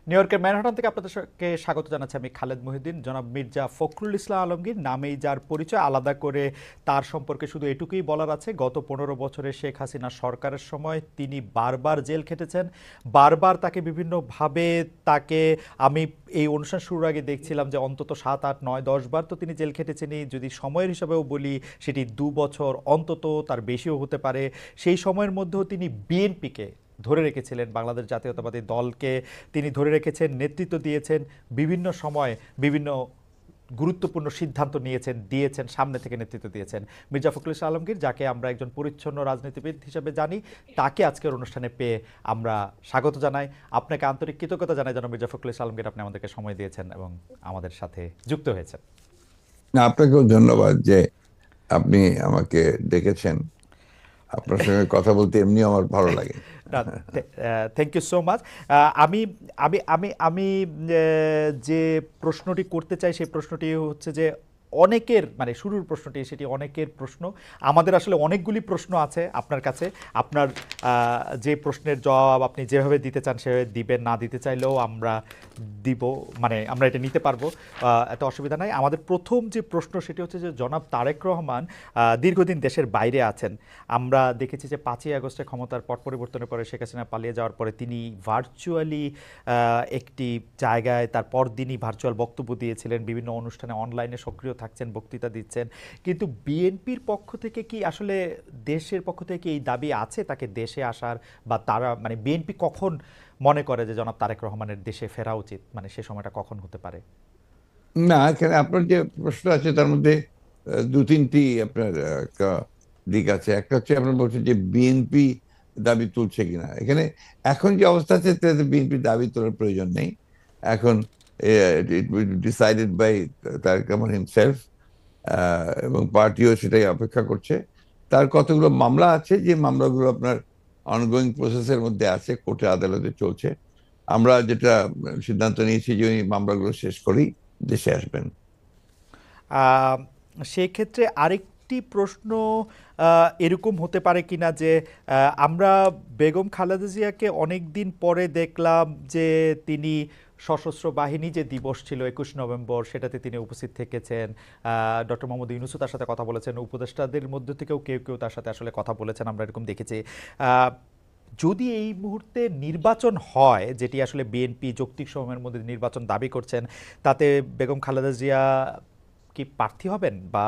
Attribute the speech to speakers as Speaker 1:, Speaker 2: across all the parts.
Speaker 1: New ইয়র্কের Manhattan থেকে আপনাদেরকে স্বাগত জানাচ্ছি আমি খালেদ মহিউদ্দিন। জনাব মির্জা ফখরুল ইসলাম আলমগীর নামেই যার পরিচয়, আলাদা করে তার সম্পর্কে শুধু এটুকুই বলার আছে, গত 15 বছরে শেখ হাসিনা সরকারের সময় তিনি বারবার জেল খেটেছেন। বারবার তাকে বিভিন্নভাবে আমি এই অনুষ্ঠান শুরুর আগে দেখছিলাম যে অন্তত 7, 8, 9, 10 বার তো তিনি জেল খেটেছেনই। যদি সময়ের হিসাবেও বলি সেটি 2 বছর, অন্তত তার বেশিও হতে পারে। সেই সময়ের মধ্যেও তিনি বিএনপিকে ধরে রেখেছিলেন, বাংলাদেশ জাতীয়তাবাদী দলকে তিনি ধরে রেখেছেন, নেতৃত্ব দিয়েছেন, বিভিন্ন সময় বিভিন্ন গুরুত্বপূর্ণ সিদ্ধান্ত দিয়েছেন, সামনে থেকে নেতৃত্ব দিয়েছেন। মির্জা ফখরুল ইসলাম আলমগীর, যাকে আমরা একজন পরিচ্ছন্ন রাজনীতিবিদ হিসেবে জানি, তাকে আজকের অনুষ্ঠানে পেয়ে আমরা স্বাগত জানাই। আপনাকে আন্তরিক কৃতজ্ঞতা জানাই যেন মির্জা ফখরুল ইসলাম আলমগীর, আপনি আমাদেরকে সময় দিয়েছেন এবং আমাদের সাথে যুক্ত হয়েছেন।
Speaker 2: না, আপনাকেও ধন্যবাদ যে আপনি আমাকে ডেকেছেন। আপনার সঙ্গে কথা বলতে এমনিও আমার ভালো লাগে।
Speaker 1: Thank you so much. আমি আমি আমি আমি যে প্রশ্নটি করতে চাই সেই প্রশ্নটি হচ্ছে যে অনেকের, মানে শুরুর প্রশ্নটি সেটি অনেকের প্রশ্ন। আমাদের আসলে অনেকগুলি প্রশ্ন আছে আপনার কাছে। আপনার যে প্রশ্নের জবাব আপনি যেভাবে দিতে চান সেভাবে দিবেন, না দিতে চাইলেও আমরা দিব, মানে আমরা এটা নিতে পারবো, এত অসুবিধা নাই। আমাদের প্রথম যে প্রশ্ন সেটি হচ্ছে যে জনাব তারেক রহমান দীর্ঘদিন দেশের বাইরে আছেন। আমরা দেখেছি যে 5ই আগস্টে ক্ষমতার পট পরিবর্তনের পরে শেখ হাসিনা পালিয়ে যাওয়ার পরে তিনি ভার্চুয়ালি একটি জায়গায় তার পরদিনই ভার্চুয়াল বক্তব্য দিয়েছিলেন, বিভিন্ন অনুষ্ঠানে অনলাইনে সক্রিয় থাকছেন, বক্তৃতা দিচ্ছেন। কিন্তু বিএনপির পক্ষ থেকে কি আসলে, দেশের পক্ষ থেকে এই দাবি আছে তাকে দেশে আসার, বা তারা, মানে বিএনপি কখন মনে করে যে জনাব তারেক রহমানের দেশে ফেরা উচিত, মানে সে সময়টা কখন হতে পারে?
Speaker 2: না, এখানে আপনার যে প্রশ্ন আছে তার মধ্যে দু তিনটি আপনার দিক আছে। একটা হচ্ছে আপনার বলছেন যে বিএনপি দাবি তুলছে কিনা। এখানে এখন যে অবস্থা আছে তাতে বিএনপি দাবি তোলার প্রয়োজন নেই। এখন it will decided by Tarique Rahman himself, এবং পার্টিও সেটাই অপেক্ষা করছে। তার কতগুলো মামলা আছে, যে মামলাগুলো আপনার অনগোয়িং প্রসেসের মধ্যে আছে, কোর্টে আদালতে চলছে। আমরা যেটা সিদ্ধান্ত নিয়েছি যে ওই মামলাগুলো শেষ করেই দেশে আসবেন।
Speaker 1: সেক্ষেত্রে আরেকটি প্রশ্ন এরকম হতে পারে কিনা যে আমরা বেগম খালেদা জিয়াকে অনেক দিন পরে দেখলাম যে তিনি সশস্ত্র বাহিনী যে দিবস ছিল 21 নভেম্বর, সেটাতে তিনি উপস্থিত থেকেছেন। ডক্টর মোহাম্মদ ইউনূসও তার সাথে কথা বলেছেন, উপদেষ্টাদের মধ্যে থেকেও কেউ কেউ তার সাথে আসলে কথা বলেছেন, আমরা এরকম দেখেছি। যদি এই মুহূর্তে নির্বাচন হয়, যেটি আসলে বিএনপি যৌক্তিক সময়ের মধ্যে নির্বাচন দাবি করছেন, তাতে বেগম খালেদা জিয়া কি প্রার্থী হবেন, বা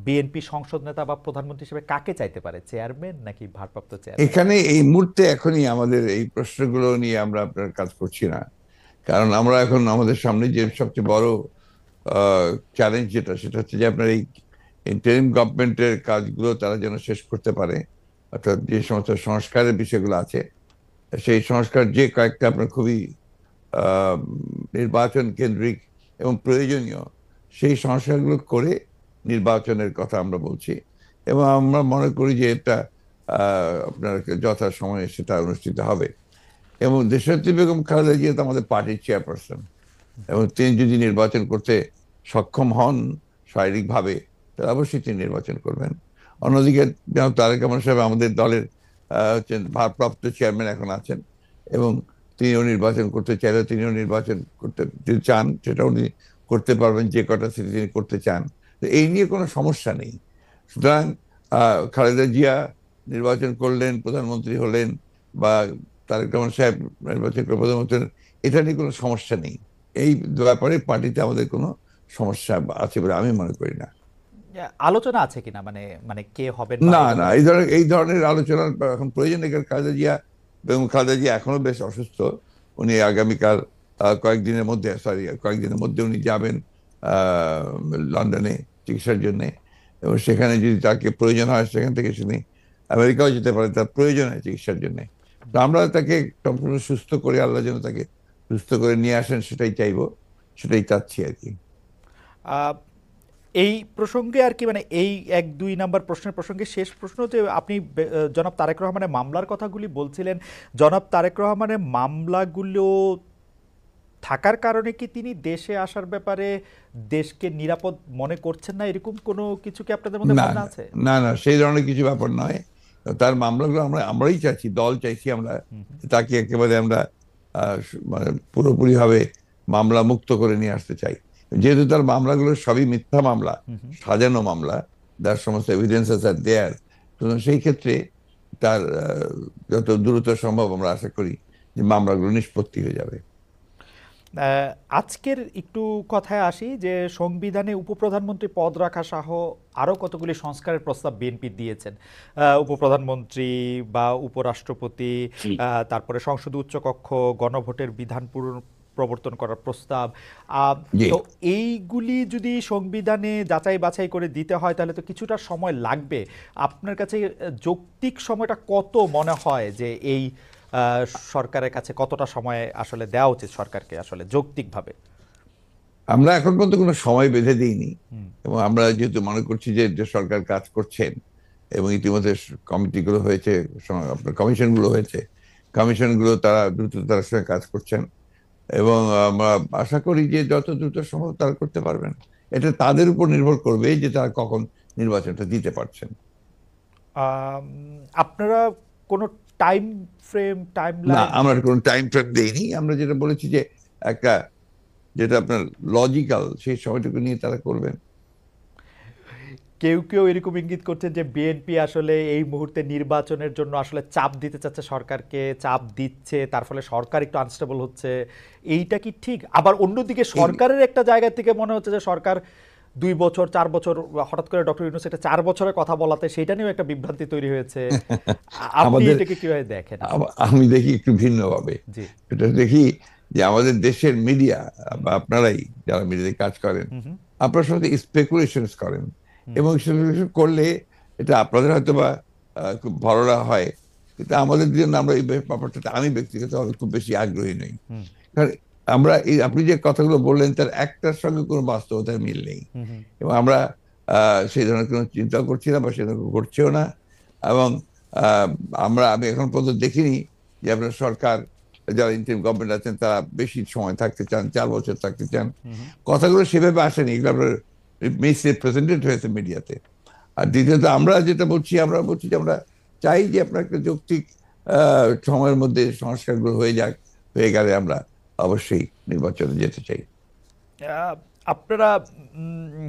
Speaker 1: বিএনপি সংসদ নেতা বা প্রধানমন্ত্রী হিসেবে কাকে চাইতে পারে, চেয়ারম্যান নাকি ভারপ্রাপ্ত চেয়ারম্যান?
Speaker 2: এখানে এই মুহূর্তে এখনই আমাদের এই প্রশ্নগুলো নিয়ে আমরা আপনার কাজ করছি না। কারণ আমরা এখন আমাদের সামনে যে সবচেয়ে বড় চ্যালেঞ্জ সেটা হচ্ছে যে আপনার এই ইন্টারিম গভর্নমেন্টের কাজগুলো তারা যেন শেষ করতে পারে। অর্থাৎ যে সমস্ত সংস্কারের বিষয়গুলো আছে, সেই সংস্কার যে কয়েকটা আপনার খুবই আহ, নির্বাচন কেন্দ্রিক এবং প্রয়োজনীয়, সেই সংস্কারগুলো করে নির্বাচনের কথা আমরা বলছি। এবং আমরা মনে করি যে এটা আপনার যথা সময়ে সেটা অনুষ্ঠিত হবে। এবং দেশনেত্রী বেগম খালেদা জিয়া তো আমাদের পার্টির চেয়ারপারসন, এবং তিনি যদি নির্বাচন করতে সক্ষম হন শারীরিকভাবে, তাহলে অবশ্যই তিনি নির্বাচন করবেন। অন্যদিকে যেমন তারেক রহমান সাহেব আমাদের দলের হচ্ছেন ভারপ্রাপ্ত চেয়ারম্যান এখন আছেন, এবং তিনিও নির্বাচন করতে চাইলে তিনিও নির্বাচন করতে যদি চান সেটাও উনি করতে পারবেন, যে কটা সিটি তিনি করতে চান। তো এই নিয়ে কোনো সমস্যা নেই। সুতরাং খালেদা জিয়া নির্বাচন করলেন, প্রধানমন্ত্রী হলেন, বা তারেক রহমান সাহেব নির্বাচন করে প্রধানমন্ত্রী হলেন, এটা নিয়ে কোনো সমস্যা নেই। এই ব্যাপারে পার্টিতে আমাদের কোনো সমস্যা আছে বলে আমি মনে করি না।
Speaker 1: আলোচনা আছে কিনা, মানে মানে কে হবেন বা
Speaker 2: না,
Speaker 1: এই
Speaker 2: না,
Speaker 1: ব্যাপারে?
Speaker 2: এই ধরনের আলোচনার এখন প্রয়োজন নেই। কারণ খালেদা জিয়া এখনো বেশ অসুস্থ। উনি আগামীকাল কয়েকদিনের মধ্যে উনি যাবেন আহ, লন্ডনে চিকিৎসার জন্য। এবং সেখানে যদি তাকে প্রয়োজন হয় সেখান থেকে তিনি আমেরিকাও যেতে পারে, তার প্রয়োজন হয় চিকিৎসার জন্য। তো আমরা তাকে সম্পূর্ণ সুস্থ করে, আল্লাহ যেন তাকে সুস্থ করে নিয়ে আসেন সেটাই চাইবো, সেটাই চাচ্ছি আর কি।
Speaker 1: আহ, এই প্রসঙ্গে আর কি, মানে এই 1, 2 নাম্বার প্রশ্নের প্রসঙ্গে শেষ প্রশ্ন, যে আপনি জনাব তারেক রহমানের মামলার কথাগুলি বলছিলেন, জনাব তারেক রহমানের মামলাগুলো থাকার কারণে কি তিনি দেশে আসার ব্যাপারে দেশকে নিরাপদ মনে করছেন না, এরকম কোনো কিছু কি আপনাদের মধ্যে
Speaker 2: না,
Speaker 1: ভাবনা
Speaker 2: না,
Speaker 1: আছে?
Speaker 2: না, না, সেই ধরনের কিছু ব্যাপার নয়। তার মামলাগুলো আমরাই চাইছি, দল চাইছি আমরা, তাকে একেবারে আমরা মানে পুরোপুরিভাবে মামলা মুক্ত করে নিয়ে আসতে চাই। যেহেতু তার মামলাগুলো সবই মিথ্যা মামলা, সাজানো মামলা, যার সমস্ত এভিডেন্সেস আর দেয়ার, সুতরাং সেই ক্ষেত্রে তার যত দ্রুত সম্ভব আমরা আশা করি যে মামলাগুলো নিষ্পত্তি হয়ে যাবে।
Speaker 1: আজকের একটু কথায় আসি যে সংবিধানে উপপ্রধানমন্ত্রী পদ রাখা সহ আরও কতগুলি সংস্কারের প্রস্তাব বিএনপি দিয়েছেন। উপপ্রধানমন্ত্রী বা উপরাষ্ট্রপতি, তারপরে সংসদ উচ্চকক্ষ, গণভোটের বিধান প্রবর্তন করার প্রস্তাব।
Speaker 2: জি,
Speaker 1: তো এইগুলি যদি সংবিধানে যাচাই বাছাই করে দিতে হয় তাহলে তো কিছুটা সময় লাগবে। আপনার কাছে যৌক্তিক সময়টা কত মনে হয় যে এই সরকারের কাছে কতটা সময় আসলে দেওয়া উচিত সরকারকে আসলে যৌক্তিকভাবে?
Speaker 2: আমরা এখন পর্যন্ত কোনো সময় বেঁধে দিইনি, এবং আমরা যেহেতু মনে করছি যে যে সরকার কাজ করছেন এবং ইতিমধ্যে কমিটিগুলো হয়েছে, আপনার কমিশনগুলো হয়েছে, কমিশনগুলো তারা দ্রুততার সঙ্গে কাজ করছেন, এবং আমরা আশা করি যে যত দ্রুত সম্ভব তারা করতে পারবেন। এটা তাদের উপর নির্ভর করবে যে তারা কখন নির্বাচনটা দিতে পারছেন।
Speaker 1: আম, আপনারা কোনো টাইম ফ্রেম, টাইম
Speaker 2: না,
Speaker 1: লাইন?
Speaker 2: আমরা কোনো টাইম ফ্রেম দেইনি। আমরা যেটা বলেছি যে একটা, যেটা আপনার লজিক্যাল, সেই সময়টুকু নিয়ে তারা করবেন।
Speaker 1: কেউ কেউ এরকম ইঙ্গিত করছেন যে বিএনপি আসলে এই মুহূর্তে নির্বাচনের জন্য আসলে চাপ দিতে চাচ্ছে সরকারকে, চাপ দিচ্ছে, তার ফলে সরকার একটু আনস্টেবল হচ্ছে। এইটা কি ঠিক? আবার অন্যদিকে সরকারের একটা জায়গা থেকে মনে হচ্ছে যে সরকার 2 বছর 4 বছর, হঠাৎ করে ডক্টর ইউনূস একটা 4 বছরের কথা বলাতে সেটা নিয়েও একটা বিভ্রান্তি তৈরি হয়েছে। আপনি
Speaker 2: আমাদের,
Speaker 1: এটাকে কিভাবে দেখেন আসলে?
Speaker 2: আমি দেখি একটু ভিন্নভাবে।
Speaker 1: জি।
Speaker 2: এটা দেখি যে আমাদের দেশের মিডিয়া, বা আপনারাই যারা মিডিয়াতে কাজ করেন, আপনারা সাথে স্পেকুলেশন করেন, এবং স্পেকুলেশন করলে এটা আপনাদের হয়তো বা খুব ভররা হয়, কিন্তু আমাদের জন্য আমরা এই ব্যাপারটাতে আমি ব্যক্তিগতভাবে খুব বেশি আগ্রহী নই। কারণ আমরা এই আপনি যে কথাগুলো বললেন তার একটার সঙ্গে কোনো বাস্তবতার মিল নেই, এবং আমরা সেই ধরনের কোনো চিন্তা করছি না, বা সে ধরনের ঘটছেও না। এবং আহ, আমি এখন পর্যন্ত দেখিনি যে আপনার সরকার, যারা ইন্টারিম গভর্নমেন্ট আছেন, তারা বেশি সময় থাকতে চান, 4 বছর থাকতে চান। কথাগুলো সেভাবে আসেনি, এগুলো আপনার মিস রিপ্রেজেন্টেড হয়েছে মিডিয়াতে। আর দ্বিতীয়ত আমরা যেটা বলছি, আমরা বলছি যে আমরা চাই যে আপনার একটা যৌক্তিক সময়ের মধ্যে সংস্কারগুলো হয়ে যাক, হয়ে গেলে আমরা অবশ্যই নির্বাচনে যেতে চাই।
Speaker 1: আপনারা উম,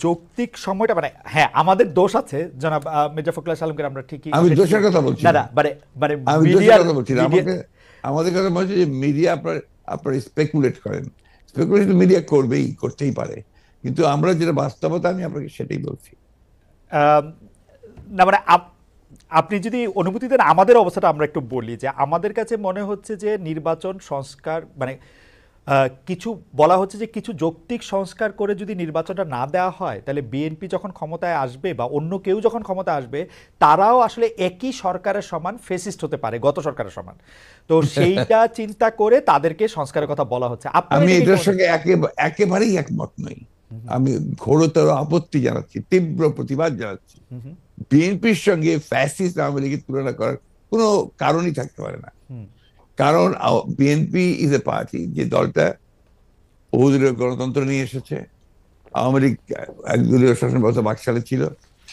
Speaker 1: যৌক্তিক সময়টা মানে হ্যাঁ আমাদের দোষ আছে জনাব মির্জা ফখরুল আলমগীর, আমরা ঠিকই
Speaker 2: আমি দোষের কথা বলছি
Speaker 1: না
Speaker 2: না,
Speaker 1: না মানে মানে
Speaker 2: আমি দোষের
Speaker 1: মিডিয়ার
Speaker 2: কথা বলছি না। আমাদের কথা বলছি যে মিডিয়া আপনার স্পেকুলেট করেন। স্পেকুলেশন মিডিয়া করতেই পারে, কিন্তু আমরা যেটা বাস্তবতা, আমি আপনাকে সেটাই বলছি।
Speaker 1: না মানে আপনি যদি অনুমতি দেন আমাদের অবস্থাটা আমরা একটু বলি যে আমাদের কাছে মনে হচ্ছে যে নির্বাচন সংস্কার মানে কিছু বলা হচ্ছে যে কিছু যৌক্তিক সংস্কার করে যদি নির্বাচনটা না দেওয়া হয় তাহলে বিএনপি যখন ক্ষমতায় আসবে বা অন্য কেউ যখন ক্ষমতায় আসবে তারাও আসলে একই সরকারের সমান ফেসিস্ট হতে পারে, গত সরকারের সমান। তো সেইটা চিন্তা করে তাদেরকে সংস্কারের কথা বলা হচ্ছে।
Speaker 2: আমি এটার সঙ্গে একেবারেই একমত নই। আমি ঘোরতর আপত্তি জানাচ্ছি, তীব্র প্রতিবাদ জানাচ্ছি। বিএনপির সঙ্গে ফ্যাসিস্ট আওয়ামী লীগের তুলনা করার কোনো কারণই থাকতে পারে না। কারণ বিএনপি ইজ এ পার্টি, যে দলটা বহুদলীয় গণতন্ত্র নিয়ে এসেছে। আওয়ামী লীগ একদলীয় শাসন ব্যবস্থা বাকশালে ছিল,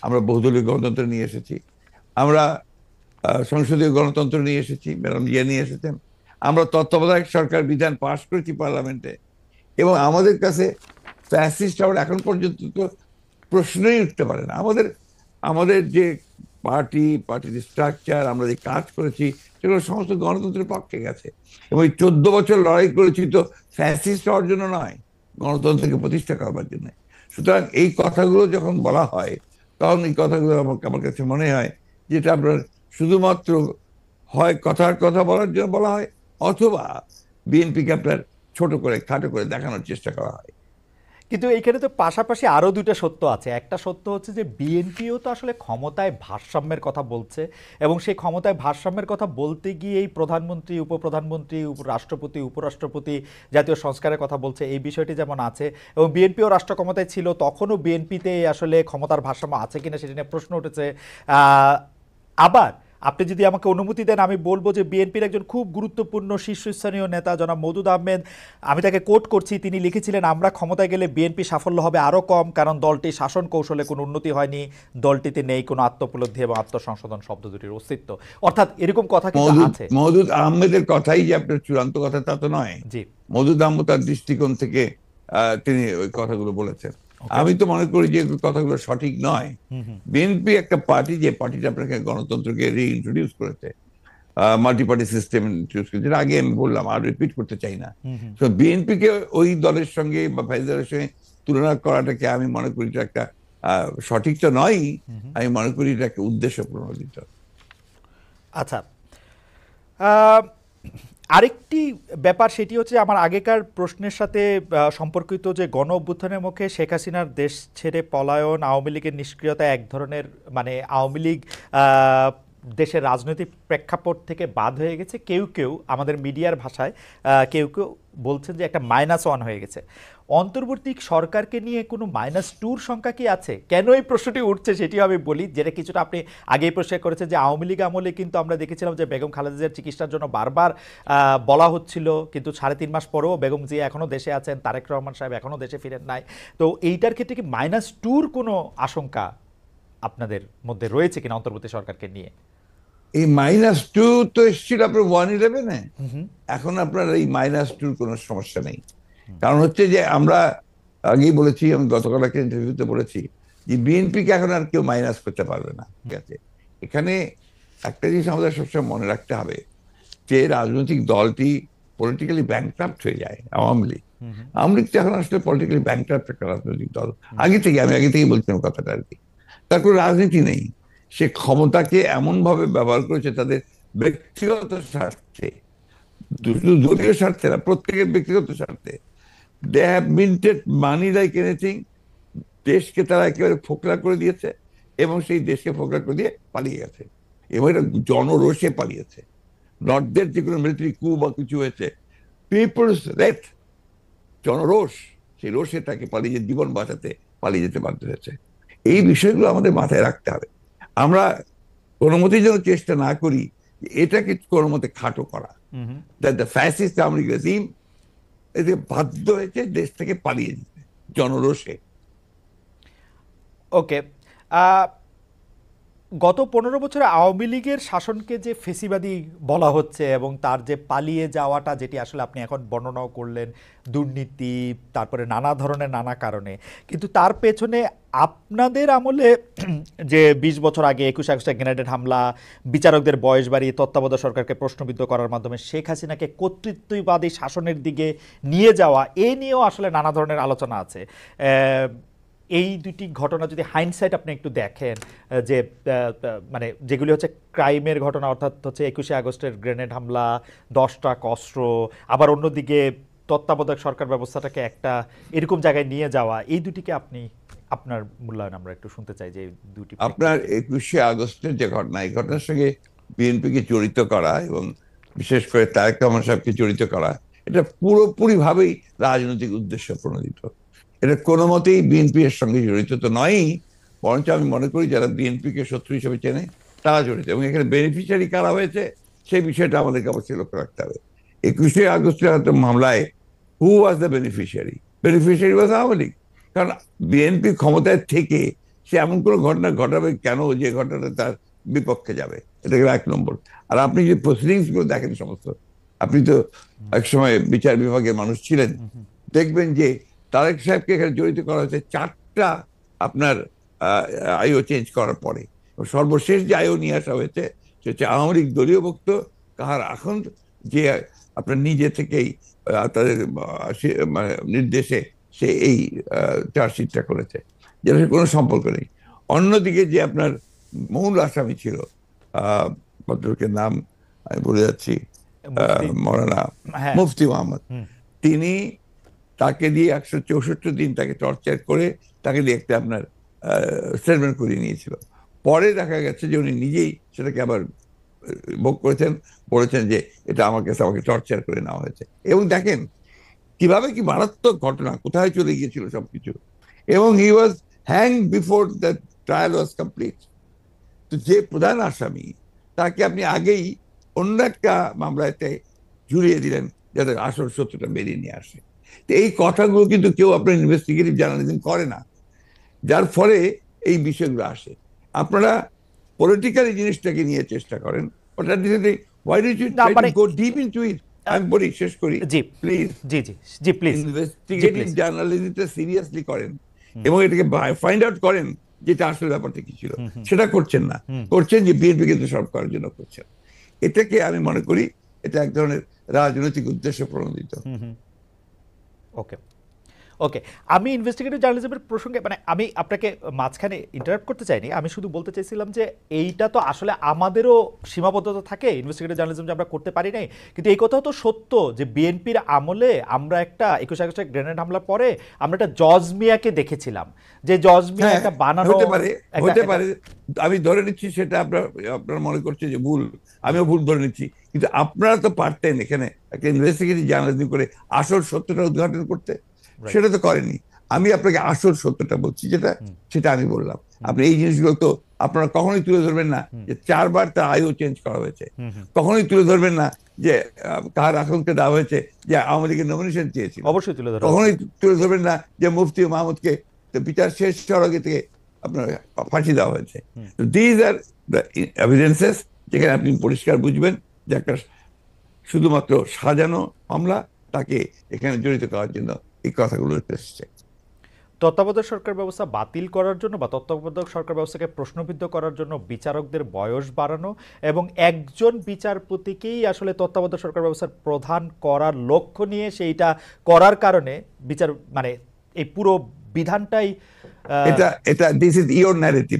Speaker 2: আমরা বহুদলীয় গণতন্ত্র নিয়ে এসেছি। আমরা সংসদীয় গণতন্ত্র নিয়ে এসেছি, ম্যাডাম জিয়া নিয়ে এসেছেন। আমরা তত্ত্বাবধায়ক সরকার বিধান পাশ করেছি পার্লামেন্টে, এবং আমাদের কাছে ফ্যাসিস্ট আবার এখন পর্যন্ত তো প্রশ্নই উঠতে পারে না। আমাদের আমাদের যে পার্টির স্ট্রাকচার, আমরা যে কাজ করেছি, সেগুলো সমস্ত গণতন্ত্রের পক্ষে গেছে। এবং এই 14 বছর লড়াই করেছি তো ফ্যাসিস্ট হওয়ার জন্য নয়, গণতন্ত্রকে প্রতিষ্ঠা করবার জন্য। সুতরাং এই কথাগুলো যখন বলা হয়, তখন এই কথাগুলো আমার কাছে মনে হয় যেটা আপনার শুধুমাত্র হয় কথার কথা বলার জন্য বলা হয়, অথবা বিএনপিকে আপনার ছোট করে খাটো করে দেখানোর চেষ্টা করা হয়।
Speaker 1: কিন্তু এইখানে তো পাশাপাশি আরো দুইটা সত্য আছে। একটা সত্য হচ্ছে যে বিএনপিও তো আসলে ক্ষমতায় ভারসাম্যের কথা বলছে, এবং সেই ক্ষমতায় ভারসাম্যের কথা বলতে গিয়ে এই প্রধানমন্ত্রী, উপপ্রধানমন্ত্রী, রাষ্ট্রপতি, উপরাষ্ট্রপতি জাতীয় সংস্কারের কথা বলছে, এই বিষয়টি যেমন আছে। এবং বিএনপিও রাষ্ট্র ক্ষমতায় ছিল, তখনও বিএনপিতে আসলে ক্ষমতার ভারসাম্য আছে কিনা সেটা নিয়ে প্রশ্ন উঠেছে। আবার আপনি যদি আমাকে অনুমতি দেন আমি বলবো যে বিএনপির একজন খুব গুরুত্বপূর্ণ শীর্ষস্থানীয় নেতা জনাব মওদুদ আহমেদ, আমি তাকে কোট করছি, তিনি লিখেছিলেন আমরা ক্ষমতায় গেলে বিএনপি সাফল্য হবে আরও কম, কারণ দলটি শাসন কৌশলে কোনো উন্নতি হয়নি, দলটিতে নেই কোনো আত্মোপলব্ধি এবং আত্মসংশোধন শব্দ দুটির অস্তিত্ব। অর্থাৎ এরকম কথা কিন্তু আছে।
Speaker 2: মওদুদ আহমেদের কথাই যে আপনার চূড়ান্ত কথা তা তো নয়।
Speaker 1: জি,
Speaker 2: মওদুদ আহমেদ তার দৃষ্টিকোণ থেকে তিনি ওই কথাগুলো বলেছেন।
Speaker 1: ওকে।
Speaker 2: আমি তো মনে করি যে কথাগুলো সঠিক নয়। বিএনপি একটা পার্টি, যে পার্টিটা আপনাকে গণতন্ত্রকে রিইন্ট্রোডিউস করেছে, মাল্টি পার্টি সিস্টেম ইন্ট্রোডিউস করেছে, যেটা আগে আমি বললাম, আর রিপিট করতে চাই না। তো বিএনপিকে ওই দলের সঙ্গে বা ফেডারেলের সঙ্গে তুলনা করাটাকে আমি মনে করি এটা একটা সঠিক তো নয়। আমি মনে করি এটা একটা উদ্দেশ্য প্রণোদিত।
Speaker 1: আচ্ছা, আরেকটি ব্যাপার সেটি হচ্ছে আমার আগেকার প্রশ্নের সাথে সম্পর্কিত, যে গণ অভ্যুত্থানের মুখে শেখ হাসিনার দেশ ছেড়ে পলায়ন, আওয়ামী লীগের নিষ্ক্রিয়তা এক ধরনের, মানে আওয়ামী লীগ দেশের রাজনৈতিক প্রেক্ষাপট থেকে বাদ হয়ে গেছে, কেউ কেউ আমাদের মিডিয়ার ভাষায় কেউ কেউ বলছেন যে একটা -1 হয়ে গেছে। অন্তর্বর্তী সরকারকে নিয়ে কোনো -2 সংখ্যা কি আছে? কেন এই প্রশ্নটি উঠছে সেটিও আমি বলি, যেটা কিছুটা আপনি আগেই প্রশ্ন করেছেন যে আওয়ামী লীগ আমলে কিন্তু আমরা দেখেছিলাম যে বেগম খালেদা জিয়ার চিকিৎসার জন্য বারবার বলা হচ্ছিল, কিন্তু 3.5 মাস পরেও বেগম জিয়া এখনও দেশে আছেন, তারেক রহমান সাহেব এখনও দেশে ফিরেন নাই। তো এইটার ক্ষেত্রে কি -2 কোনো আশঙ্কা আপনাদের মধ্যে রয়েছে কিনা অন্তর্বর্তী সরকারকে নিয়ে?
Speaker 2: এই -2 তো এসেছিল আপনার 111-এ। এখন আপনার এই -2 কোনো সমস্যা নেই। কারণ হচ্ছে যে আমরা আগেই বলেছি, আমি গতকাল একটা ইন্টারভিউতে বলেছি যে বিএনপিকে এখন আর কেউ মাইনাস করতে পারবে না। ঠিক আছে, এখানে একটা জিনিস আমাদের সবসময় মনে রাখতে হবে যে রাজনৈতিক দলটি পলিটিক্যালি ব্যাংক্রাফট হয়ে যায়। আওয়ামী লীগ তো এখন আসলে পলিটিক্যালি ব্যাংক্রাফট একটা রাজনৈতিক দল। আমি আগে থেকেই বলছিলাম কথাটা আর কি। তার কোনো রাজনীতি নেই। সে ক্ষমতাকে এমন ভাবে ব্যবহার করেছে তাদের ব্যক্তিগত স্বার্থে, দলীয় স্বার্থে না, প্রত্যেকের ব্যক্তিগত স্বার্থে। They have minted money like anything. দেশকে তারা একেবারে ফোকলা করে দিয়েছে এবং সেই দেশকে ফোকলা করে দিয়ে পালিয়ে গেছে, এবং এটা জনরোষে পালিয়েছে। নর্থদের যে কোনো মিলিটারি কু বা কিছু হয়েছে, পিপলস রেট, জনরোষ, সেই রোষে তাকে পালিয়ে জীবন বাঁচাতে পালিয়ে যেতে বাধ্য হয়েছে। এই বিষয়গুলো আমাদের মাথায় রাখতে হবে। আমরা কোনো মতেই যেন চেষ্টা না করি এটাকে কোনো মতে খাটো করা। The fascist Awami League regime এতে বাধ্য হয়েছে দেশ থেকে পালিয়ে যেতে জনরোষে।
Speaker 1: ওকে, গত 15 বছরে আওয়ামী লীগের শাসনকে যে ফেসিবাদী বলা হচ্ছে এবং তার যে পালিয়ে যাওয়াটা, যেটি আসলে আপনি এখন বর্ণনাও করলেন, দুর্নীতি, তারপরে নানা ধরনের নানা কারণে, কিন্তু তার পেছনে আপনাদের আমলে যে 20 বছর আগে 21 আগস্টে গ্রেনেড হামলা, বিচারকদের বয়স বাড়িয়ে তত্ত্বাবধায়ক সরকারকে প্রশ্নবিদ্ধ করার মাধ্যমে শেখ হাসিনাকে কর্তৃত্ববাদী শাসনের দিকে নিয়ে যাওয়া, এ নিয়েও আসলে নানা ধরনের আলোচনা আছে। এই দুটি ঘটনা যদি হাইন্ডসাইট আপনি একটু দেখেন, যে মানে যেগুলি হচ্ছে ক্রাইমের ঘটনা, অর্থাৎ হচ্ছে 21 আগস্টের গ্রেনেড হামলা, 10 ট্রাক অস্ত্র, আবার অন্যদিকে তত্ত্বাবধায়ক সরকার ব্যবস্থাটাকে একটা এরকম জায়গায় নিয়ে যাওয়া, এই দুটিকে আপনি আপনার মূল্যায়ন আমরা একটু শুনতে চাই। যে দুটি
Speaker 2: আপনার 21 আগস্টের যে ঘটনা, এই ঘটনার সঙ্গে বিএনপিকে জড়িত করা এবং বিশেষ করে তারেক রহমান সাহেবকে জড়িত করা, এটা পুরোপুরি ভাবেই রাজনৈতিক উদ্দেশ্য প্রণোদিত। এটা কোনো মতেই বিএনপি এর সঙ্গে জড়িত তো নয়ই, বরঞ্চ আমি মনে করি যারা বিএনপিকে শত্রু হিসেবে চেনে তারা জড়িত, এবং এখানে বেনিফিশিয়ারি কারা হয়েছে সেই বিষয়টা আমাদেরকে অবশ্যই লক্ষ্য রাখতে হবে। 21 আগস্টের মামলায় who was the beneficiary? Beneficiary was Awami League. কারণ বিএনপি ক্ষমতায় থেকে সে এমন কোনো ঘটনা ঘটাবে কেন যে ঘটনাটা তার বিপক্ষে যাবে? এটা গেল 1 নম্বর। আর আপনি যে প্রসিডিংস গুলো দেখেন সমস্ত, আপনি তো একসময় বিচার বিভাগের মানুষ ছিলেন, দেখবেন যে তারেক সাহেবকে এখানে জড়িত করা হয়েছে 4টা আপনার আইও চেঞ্জ করার পরে। সর্বশেষ যে আইও নিয়ে আসা হয়েছে সে হচ্ছে আওয়ামী লীগ দলীয় ভুক্ত কাহার এখন, যে আপনার নিজে থেকেই তাদের নির্দেশে সে এই চার্জশিটটা করেছে, যেটা কোনো সম্পর্ক নেই। অন্যদিকে যে আপনার মূল আসামি ছিল, ভদ্রলোকের নাম আমি বলে যাচ্ছি, মৌলানা মুফতি মোহাম্মদ, তিনি, তাকে দিয়ে 164 দিন তাকে টর্চার করে তাকে দিয়ে একটা আপনার স্টেটমেন্ট করিয়ে নিয়েছিল। পরে দেখা গেছে যে উনি নিজেই সেটাকে আবার ভোগ করেছেন, বলেছেন যে এটা আমার কাছে আমাকে টর্চার করে নেওয়া হয়েছে। এবং দেখেন কিভাবে কি মারাত্মক ঘটনা, কোথায় চলে গিয়েছিল সবকিছু। এবং he was hang before the trial was complete. তো যে প্রধান আসামি তাকে আপনি আগেই অন্য একটা মামলাতে ঝুলিয়ে দিলেন যাতে আসল সত্যটা বেরিয়ে নিয়ে আসে। তো এই কথাগুলো কিন্তু কেউ আপনার ইনভেস্টিগেটিভ জার্নালিজম করে না, যার ফলে এই বিষয়গুলো আসে। আপনারা পলিটিক্যাল জিনিসটাকে নিয়ে চেষ্টা করেন, but at the same time why do you
Speaker 1: না
Speaker 2: ট্রাই টু
Speaker 1: মানে
Speaker 2: গো ডিপ ইনটু ইট? আমি বলি, শেষ করি
Speaker 1: জি
Speaker 2: প্লিজ।
Speaker 1: জি জি জি প্লিজ জি
Speaker 2: ইনভেস্টিগেটিভ
Speaker 1: প্লিজ
Speaker 2: জার্নালিজমটা সিরিয়াসলি করেন এবং এটাকে ফাইন্ড আউট করেন যেটা আসলে ব্যাপারটা কি ছিল। সেটা করছেন না, করছেন যে বিএনপি কে সলভ করার জন্য করছেন। এটাকে আমি মনে করি এটা এক ধরনের রাজনৈতিক উদ্দেশ্য প্রণোদিত।
Speaker 1: ওকে ওকে, আমি ইনভেস্টিগেটিভ জার্নালিজমের প্রসঙ্গে মানে আমি আপনাকে মাঝখানে ইন্টারাপ্ট করতে চাইনি, আমি শুধু বলতে চাইছিলাম যে এইটা তো আসলে আমাদেরও সীমাবদ্ধতা থাকে ইনভেস্টিগেটিভ জার্নালিজম যে আমরা করতে পারি নাই, কিন্তু এই কথাও তো সত্য যে বিএনপির আমলে আমরা একটা 21 আগস্টে গ্রেনেড হামলার পরে আমরা একটা জজ মিয়াকে দেখেছিলাম, যে জজ মিয়া
Speaker 2: হ্যাঁ,
Speaker 1: একটা বানানো
Speaker 2: হতে পারে, হতে পারে। আমি ধরে নিচ্ছি সেটা আপনার আপনার মনে করছে যে ভুল, আমিও ভুল ধরে নিচ্ছি, কিন্তু আপনারা তো পারতেন এখানে একটা ইনভেস্টিগেটিভ জার্নালিজম করে আসল সত্যটা উদ্ঘাটন করতে, সেটা তো করেনি। আমি আপনাকে আসল সত্যটা বলছি যেটা, সেটা আমি বললাম। আপনি এই জিনিসগুলো তো আপনারা কখনোই তুলে ধরবেন না যে 4বার তার আয়ু চেঞ্জ করা হয়েছে, কখনোই তুলে ধরবেন না যে কার আকাঙ্ক্ষা দেওয়া হয়েছে যে আওয়ামী লীগের নমিনেশন চেয়েছিল,
Speaker 1: অবশ্যই তুলে ধরা,
Speaker 2: কখনোই তুলে ধরবেন না যে মুফতি মাহমুদকে বিচার শেষ হওয়ার আগে থেকে আপনার ফাঁসি দেওয়া হয়েছে। দিজ আর দ্য এভিডেন্সেস যেখানে আপনি পরিষ্কার বুঝবেন যে একটা শুধুমাত্র সাজানো মামলা, তাকে এখানে জড়িত করার জন্য এই কথাগুলো এসেছে।
Speaker 1: তত্ত্বাবধায়ক সরকার ব্যবস্থা বাতিল করার জন্য বা তত্ত্বাবধায়ক সরকার ব্যবস্থাকে প্রশ্নবিদ্ধ করার জন্য বিচারকদের বয়স বাড়ানো এবং একজন বিচারপতিকেই আসলে তত্ত্বাবধায়ক সরকার ব্যবস্থার প্রধান করার লক্ষ্য নিয়ে সেইটা করার কারণে বিচার মানে এই পুরো বিধানটাই
Speaker 2: এটা এটা দিস ইজ ইওর ন্যারেটিভ,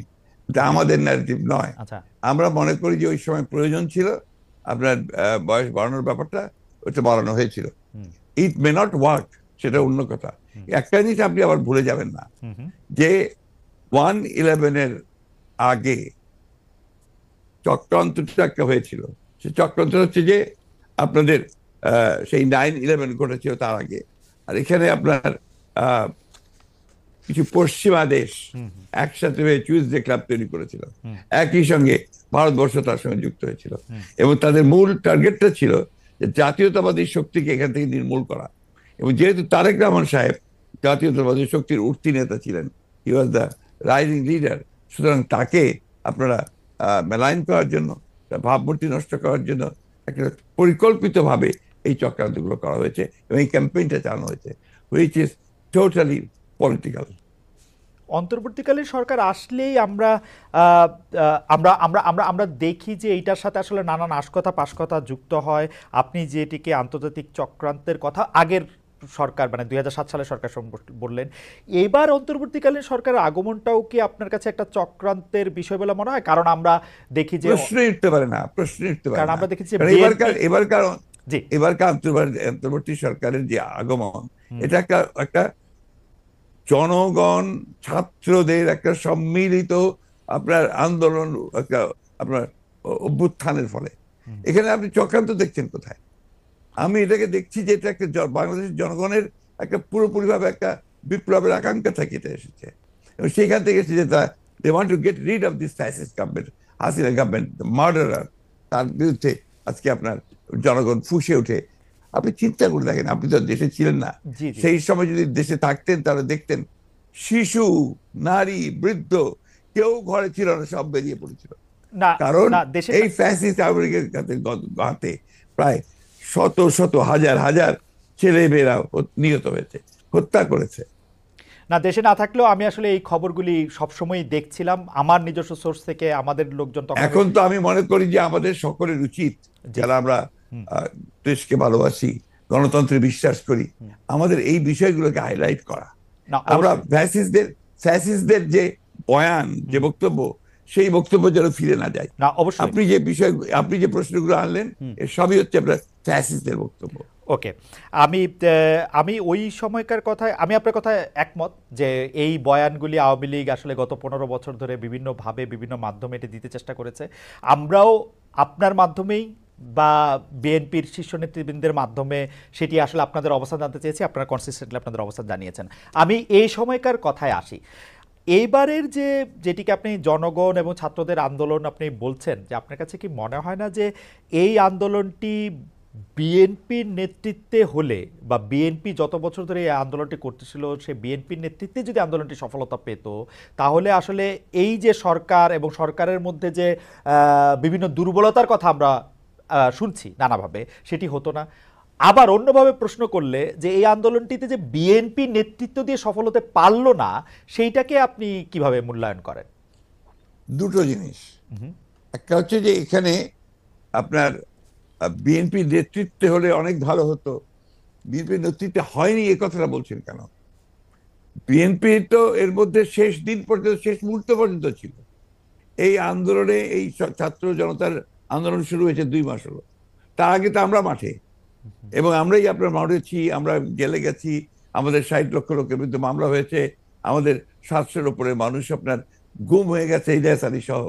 Speaker 2: এটা আমাদের ন্যারেটিভ নয়।
Speaker 1: আচ্ছা,
Speaker 2: আমরা মনে করি যে ওই সময় প্রয়োজন ছিল আপনার বয়স বাড়ানোর ব্যাপারটা, ওটা বাড়ানো হয়েছিল। ইট মে নট ওয়ার্ক, সেটা অন্য কথা। একটা জিনিস আপনি আবার ভুলে যাবেন না যে 1/11 আগে চক্রান্তটা একটা হয়েছিল। সে চক্রান্ত হচ্ছে যে আপনাদের সেই 9/11 ঘটেছিল তার আগে, আর এখানে আপনার কিছু পশ্চিমা দেশ একসাথে হয়ে চুইজডে ক্লাব তৈরি করেছিল, একই সঙ্গে ভারতবর্ষ তার সঙ্গে যুক্ত হয়েছিল, এবং তাদের মূল টার্গেটটা ছিল যে জাতীয়তাবাদী শক্তিকে এখান থেকে নির্মূল করা। এবং যেহেতু তারেক রহমান সাহেব জাতীয়তাবাদী শক্তির উঠতি নেতা ছিলেন, হি ওয়াজ দ্য রাইজিং লিডার, সুতরাং তাকে আপনারা মেলাইন করার জন্য, তার ভাবমূর্তি নষ্ট করার জন্য একটা পরিকল্পিতভাবে এই চক্রান্তগুলো করা হয়েছে এবং এই ক্যাম্পেইনটা চালানো হয়েছে, হুইচ ইজ টোটালি পলিটিক্যাল।
Speaker 1: অন্তর্বর্তীকালীন সরকার আসলেই আমরা আহ, আহ, আমরা আমরা আমরা আমরা দেখি যে এইটার সাথে আসলে নানান আশকথা পাশকথা যুক্ত হয়। আপনি যেটিকে আন্তর্জাতিক চক্রান্তের কথা আগের সরকার মানে 2007 সালের সরকার বললেন, এবার অন্তর্বর্তীকালীন সরকারের আগমনটাও কি আপনার কাছে একটা চক্রান্তের বিষয় বলে মনে হয়? কারণ আমরা দেখি যে
Speaker 2: প্রশ্ন উঠতে পারে না, প্রশ্ন উঠতে পারে
Speaker 1: কারণ
Speaker 2: না।
Speaker 1: আমরা দেখি যে
Speaker 2: এবারকার অন্তর্বর্তী সরকারের যে আগমন, এটা একটা জনগণ ছাত্রদের একটা সম্মিলিত আপনার আন্দোলন, একটা আপনার অভ্যুত্থানের ফলে। এখানে আপনি চক্রান্ত দেখছেন কোথায়? আমি এটাকে দেখছি যে এটা একটা বাংলাদেশের জনগণের একটা পুরোপুরিভাবে একটা বিপ্লবের আকাঙ্ক্ষা থেকে এটা এসেছে, এবং সেখান থেকে এসেছে যে they want to get rid of this fascist government, Hasina government, the murderer. তার বিরুদ্ধে আজকে আপনার জনগণ ফুঁসে উঠে। আপনি চিন্তা করে দেখেন, আপনি তো দেশে ছিলেন না, সেই সময় যদি দেশে থাকতেন তাহলে দেখতেন শিশু, নারী, বৃদ্ধ কেউ ঘরে ছিল না, সব বেরিয়ে পড়েছিল। কারণ এই ফ্যাসিস্ট আমেরিকার হাতে প্রায় শত শত হাজার হাজার ছেলে মেয়েরা নিহত হয়েছে, হত্যা করেছে।
Speaker 1: না, দেশে না থাকলেও আমি আসলে এই খবরগুলি সবসময় দেখছিলাম আমার নিজস্ব সোর্স থেকে, আমাদের লোকজন।
Speaker 2: এখন তো আমি মনে করি যে আমাদের সকলের উচিত, যারা আমরা দেশকে ভালোবাসি, গণতন্ত্রে বিশ্বাস করি, আমাদের এই বিষয়গুলোকে হাইলাইট করা। আমরা ফ্যাসিস্টদের যে বয়ান, যে বক্তব্য, সেই বক্তব্য যেন ফিরে না যায়। আপনি যে প্রশ্নগুলো আনলেন, সবই হচ্ছে আপনার ফ্যাসিস্টদের বক্তব্য।
Speaker 1: ওকে, আমি ওই সময়কার কথায় আমি আপনার কথায় একমত যে এই বয়ানগুলি আওয়ামী লীগ আসলে গত 15 বছর ধরে বিভিন্নভাবে বিভিন্ন মাধ্যমে এটি দিতে চেষ্টা করেছে। আমরাও আপনার মাধ্যমেই বা বিএনপির শীর্ষ নেতৃবৃন্দের মাধ্যমে সেটি আসলে আপনাদের অবস্থান জানতে চেয়েছি, আপনারা কনসিস্টেন্টলি আপনাদের অবস্থান জানিয়েছেন। আমি এই সময়কার কথায় আসি। এইবারের যেটিকে আপনি জনগণ এবং ছাত্রদের আন্দোলন আপনি বলছেন, যে আপনার কাছে কি মনে হয় না যে এই আন্দোলনটি বিএনপির নেতৃত্বে হলে, বা বিএনপি যত বছর ধরে এই আন্দোলনটি করতেছিল সে বিএনপির নেতৃত্বে যদি আন্দোলনটি সফলতা পেত, তাহলে আসলে এই যে সরকার এবং সরকারের মধ্যে যে বিভিন্ন দুর্বলতার কথা আমরা শুনছি নানাভাবে, সেটি হতো না? আবার অন্যভাবে প্রশ্ন করলে, যে এই আন্দোলনটিতে যে বিএনপি নেতৃত্ব দিয়ে সফল হতে পারল না, সেইটাকে আপনি কিভাবে মূল্যায়ন করেন?
Speaker 2: দুটো জিনিস। একটা হচ্ছে যে এখানে আপনার বিএনপি নেতৃত্বে হলে অনেক ভালো হতো, বিএনপি নেতৃত্বে হয়নি এ কথাটা বলছেন কেন? বিএনপি তো এর মধ্যে শেষ দিন পর্যন্ত, শেষ মুহূর্ত পর্যন্ত ছিল এই আন্দোলনে। এই ছাত্র জনতার আন্দোলন শুরু হয়েছে 2 মাস হলো, তার আগে তো আমরা মাঠে, এবং আমরাই আপনার মাঠেছি, আমরা জেলে গেছি, আমাদের 60 লক্ষ লোকের বিরুদ্ধে মামলা হয়েছে, আমাদের 700-র উপরে মানুষ আপনার গুম হয়ে গেছে, ইলিয়াস আলী সহ।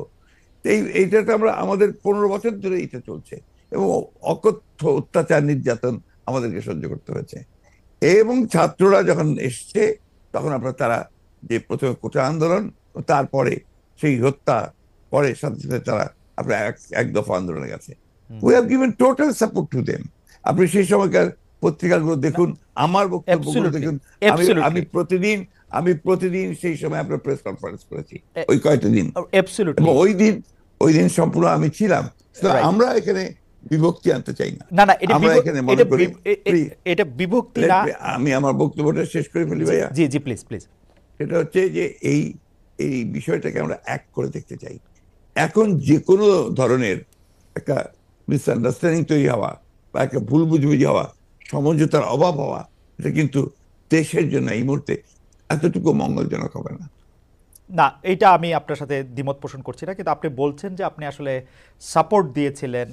Speaker 2: এইটা তো আমরা, আমাদের 15 বছর ধরে এটা চলছে, এবং অকথ্য অত্যাচার নির্যাতন আমাদেরকে সহ্য করতে হয়েছে। এবং ছাত্ররা যখন এসছে, তখন আপনার তারা যে প্রথমে কোটা আন্দোলন, তারপরে সেই হত্যা, পরে সাথে সাথে তারা আপনার এক দফা আন্দোলনে গেছে। We have given total support to them. আপনি সেই সময়কার পত্রিকাগুলো দেখুন, আমার বক্তব্যগুলো দেখুন। আমি প্রতিদিন সেই সময় আপনার প্রেস কনফারেন্স করেছি ওই কয়েকটা দিন, এবং ওই দিন সম্পূর্ণ আমি ছিলাম। আমরা এখানে বিভক্তি আনতে চাই না।
Speaker 1: না,
Speaker 2: আমরা এখানে মনে করি,
Speaker 1: এটা বিভক্তি না।
Speaker 2: আমি আমার বক্তব্যটা শেষ করে ফেলি ভাইয়া।
Speaker 1: জি জি, প্লিজ প্লিজ।
Speaker 2: সেটা হচ্ছে যে এই বিষয়টাকে আমরা এক করে দেখতে চাই। এখন যে কোনো ধরনের একটা মিসআন্ডারস্ট্যান্ডিং তৈরি হওয়া, বা একটা ভুল বুঝবুঝি হওয়া, সমঝোতার অভাব হওয়া, এটা কিন্তু দেশের জন্য এই মুহূর্তে এতটুকু মঙ্গলজনক হবে না।
Speaker 1: না, এটা আমি আপনার সাথে দ্বিমত পোষণ করছি না, কিন্তু আপনি বলছেন যে আপনি আসলে সাপোর্ট দিয়েছিলেন,